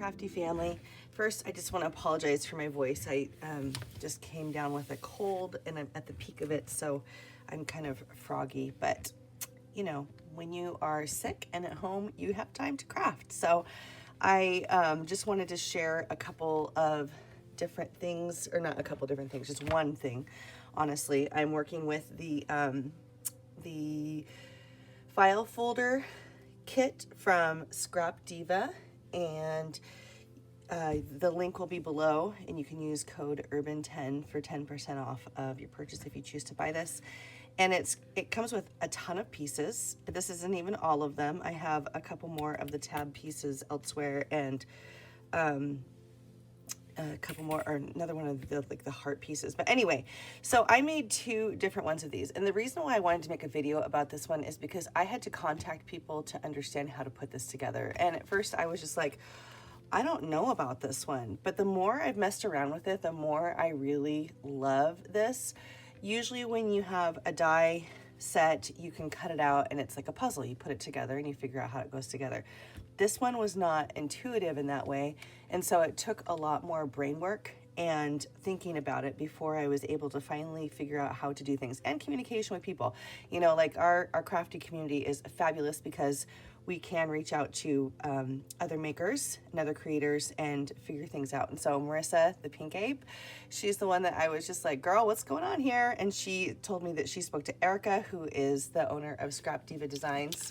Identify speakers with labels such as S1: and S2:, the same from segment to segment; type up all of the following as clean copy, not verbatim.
S1: Crafty family. First, I just want to apologize for my voice. I just came down with a cold and I'm at the peak of it, so I'm kind of froggy. But, you know, when you are sick and at home, you have time to craft. So I just wanted to share a couple of different things, or not a couple different things, just one thing. Honestly, I'm working with the file folder kit from Scrap Diva, and the link will be below, and you can use code URBAN10 for 10% off of your purchase if you choose to buy this. And it comes with a ton of pieces, but this isn't even all of them. I have a couple more of the tab pieces elsewhere, and a couple more, or another one of the heart pieces. But anyway, so I made two different ones of these, and the reason why I wanted to make a video about this one is because I had to contact people to understand how to put this together. And at first I was just like, I don't know about this one, but the more I've messed around with it, the more I really love this. Usually when you have a die set, you can cut it out and it's like a puzzle. You put it together and you figure out how it goes together. This one was not intuitive in that way, and so it took a lot more brain work and thinking about it before I was able to finally figure out how to do things, and communication with people. You know, like our crafty community is fabulous because we can reach out to other makers and other creators and figure things out. And so Marissa, the Pink Ape, she's the one that I was just like, girl, what's going on here? And she told me that she spoke to Erica, who is the owner of Scrap Diva Designs,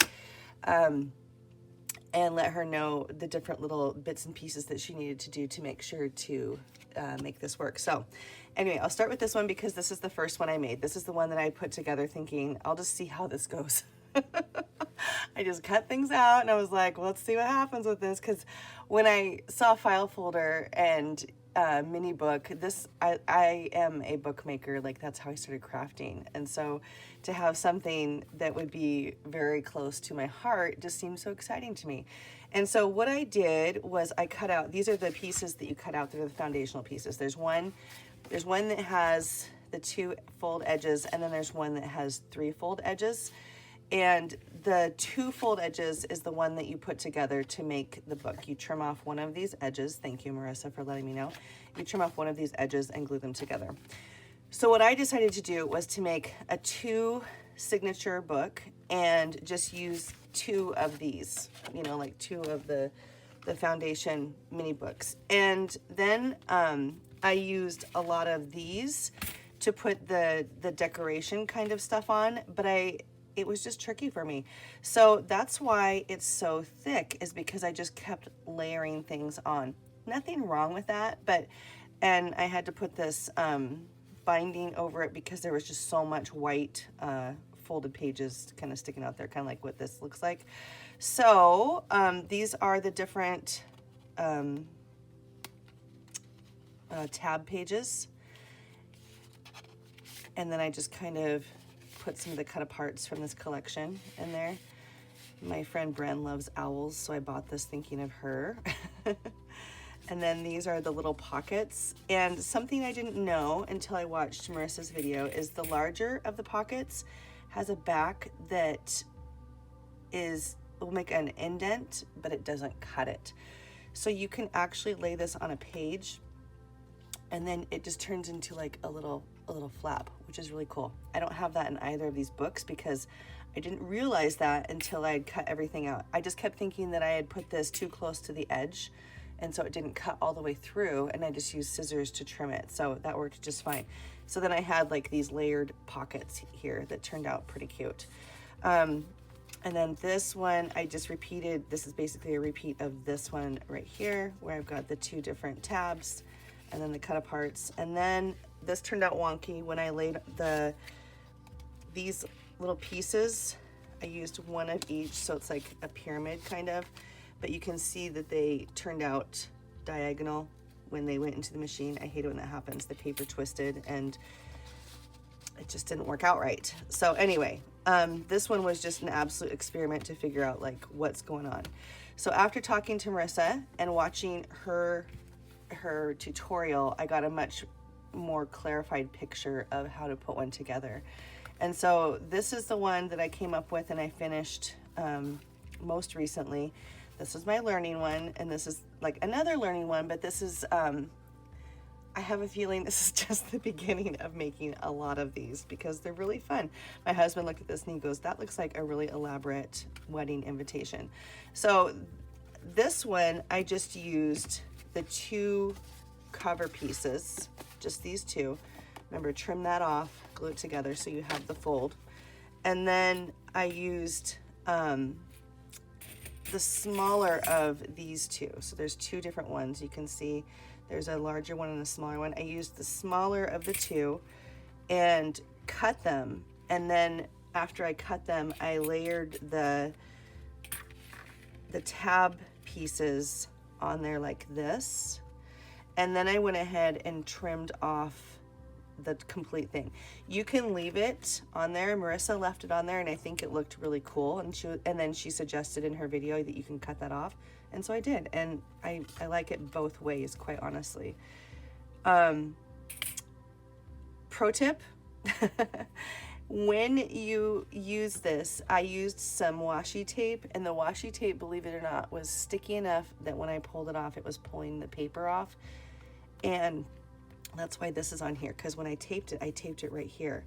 S1: and let her know the different little bits and pieces that she needed to do to make sure to make this work. So anyway, I'll start with this one because this is the first one I made. This is the one that I put together thinking, I'll just see how this goes. I just cut things out and I was like, well, let's see what happens with this. Because when I saw file folder and mini book, I am a bookmaker. Like, that's how I started crafting. And so to have something that would be very close to my heart just seemed so exciting to me. And so what I did was I cut out, these are the pieces that you cut out. They're the foundational pieces. There's one that has the 2 fold edges, and then there's one that has 3 fold edges. And the 2 fold edges is the one that you put together to make the book. You trim off one of these edges. Thank you, Marissa, for letting me know. You trim off one of these edges and glue them together. So what I decided to do was to make a 2 signature book and just use 2 of these, you know, like 2 of the foundation mini books. And then I used a lot of these to put the decoration kind of stuff on, but it was just tricky for me. So that's why it's so thick, is because I just kept layering things on. Nothing wrong with that, and I had to put this binding over it because there was just so much white folded pages kind of sticking out there, kind of like what this looks like. So these are the different tab pages. And then I just kind of put some of the cut aparts from this collection in there. My friend Bren loves owls, so I bought this thinking of her. And then these are the little pockets. And something I didn't know until I watched Marissa's video is the larger of the pockets has a back that will make an indent, but it doesn't cut it. So you can actually lay this on a page, and then it just turns into like a little flap, which is really cool. I don't have that in either of these books because I didn't realize that until I had cut everything out. I just kept thinking that I had put this too close to the edge, and so it didn't cut all the way through, and I just used scissors to trim it. So that worked just fine. So then I had like these layered pockets here that turned out pretty cute. And then this one, I just repeated. This is basically a repeat of this one right here, where I've got the 2 different tabs and then the cut aparts. And then this turned out wonky when I laid these little pieces. I used one of each, so it's like a pyramid kind of, but you can see that they turned out diagonal when they went into the machine. I hate it when that happens. The paper twisted and it just didn't work out right. So anyway, this one was just an absolute experiment to figure out like what's going on. So after talking to Marissa and watching her tutorial, I got a much more clarified picture of how to put one together. And so this is the one that I came up with and I finished most recently. this is my learning one, and this is like another learning one, but this is, I have a feeling this is just the beginning of making a lot of these because they're really fun. My husband looked at this and he goes, that looks like a really elaborate wedding invitation. So this one, I just used the 2 cover pieces, just these 2. Remember, trim that off, glue it together so you have the fold. And then I used the smaller of these 2. So there's 2 different ones. You can see there's a larger one and a smaller one. I used the smaller of the 2 and cut them. And then after I cut them, I layered the tab pieces on there like this. And then I went ahead and trimmed off the complete thing. You can leave it on there. Marissa left it on there and I think it looked really cool, and then she suggested in her video that you can cut that off, and so I did, and I like it both ways, quite honestly. Pro tip, when you use this, I used some washi tape, and the washi tape, believe it or not, was sticky enough that when I pulled it off, it was pulling the paper off. And that's why this is on here, because when I taped it right here.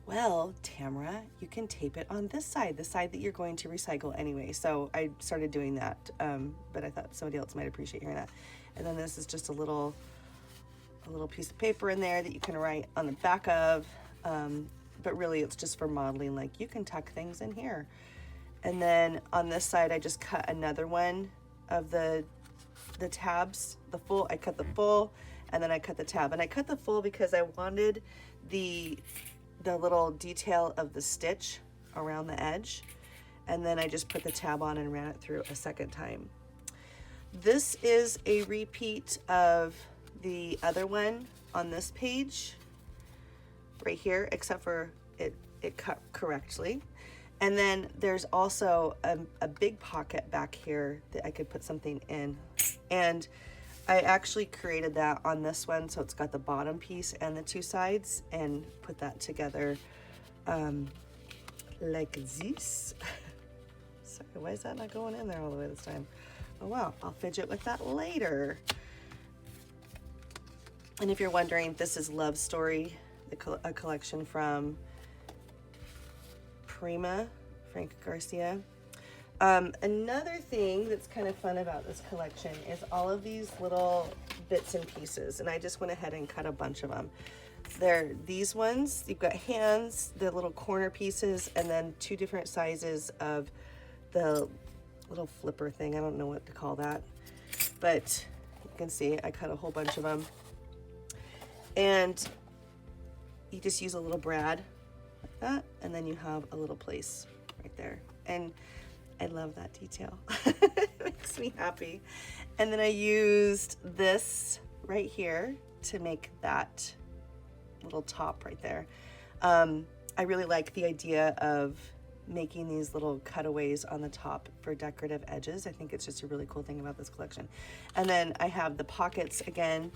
S1: Well, Tamara, you can tape it on this side, the side that you're going to recycle anyway. So I started doing that, but I thought somebody else might appreciate hearing that. And then this is just a little piece of paper in there that you can write on the back of, but really it's just for modeling, like you can tuck things in here. And then on this side, I just cut another one of the tabs, I cut the full, and then I cut the tab. And I cut the full because I wanted the little detail of the stitch around the edge. And then I just put the tab on and ran it through a second time. This is a repeat of the other one on this page right here, except for it cut correctly. And then there's also a big pocket back here that I could put something in. And I actually created that on this one, so it's got the bottom piece and the 2 sides, and put that together like this. Sorry, why is that not going in there all the way this time? Oh well, I'll fidget with that later. And if you're wondering, this is Love Story, a collection from Prima, Frank Garcia. Another thing that's kind of fun about this collection is all of these little bits and pieces, and I just went ahead and cut a bunch of them. They're these ones, you've got hands, the little corner pieces, and then 2 different sizes of the little flipper thing. I don't know what to call that, but you can see I cut a whole bunch of them. And you just use a little brad like that, and then you have a little place right there. And I love that detail. It makes me happy. And then I used this right here to make that little top right there. I really like the idea of making these little cutaways on the top for decorative edges. I think it's just a really cool thing about this collection. And then I have the pockets again,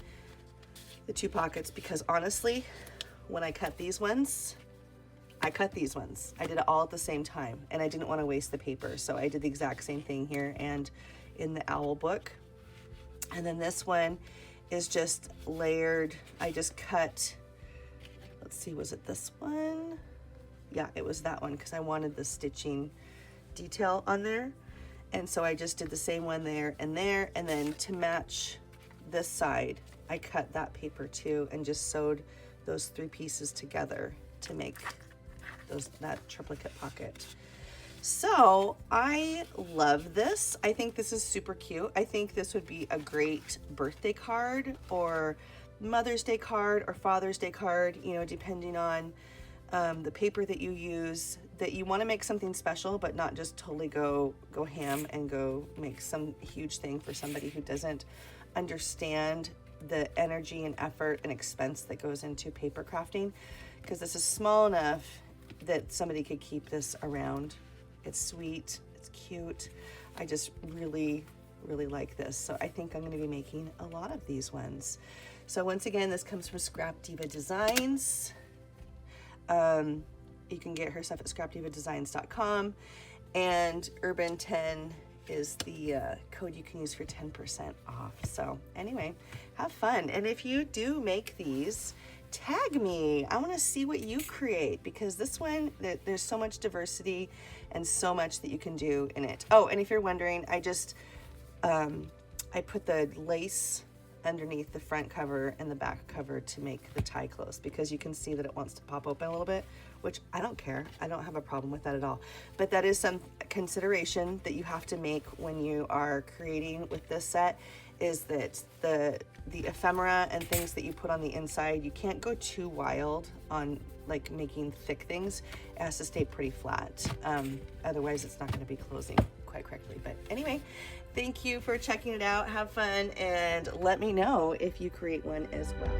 S1: the 2 pockets, because honestly, when I cut these ones, I did it all at the same time, and I didn't want to waste the paper, so I did the exact same thing here and in the owl book. And then this one is just layered. I just cut, let's see, was it this one? Yeah, it was that one, because I wanted the stitching detail on there. And so I just did the same one there, and then to match this side, I cut that paper too and just sewed those 3 pieces together to make that triplicate pocket. So I love this. I think this is super cute. I think this would be a great birthday card or Mother's Day card or Father's Day card, you know, depending on the paper that you use, that you want to make something special, but not just totally go ham and go make some huge thing for somebody who doesn't understand the energy and effort and expense that goes into paper crafting, because this is small enough that somebody could keep this around. It's sweet, it's cute. I just really, really like this. So I think I'm going to be making a lot of these ones. So once again, this comes from Scrap Diva Designs. You can get her stuff at scrapdivadesigns.com, and Urban 10 is the code you can use for 10% off. So anyway, have fun. And if you do make these, tag me. I want to see what you create, because this one, there's so much diversity and so much that you can do in it. Oh, and if you're wondering, I just, I put the lace underneath the front cover and the back cover to make the tie close, because you can see that it wants to pop open a little bit, which I don't care. I don't have a problem with that at all. But that is some consideration that you have to make when you are creating with this set, is that the ephemera and things that you put on the inside, you can't go too wild on like making thick things. It has to stay pretty flat. Otherwise it's not going to be closing quite correctly. But anyway, thank you for checking it out. Have fun, and let me know if you create one as well.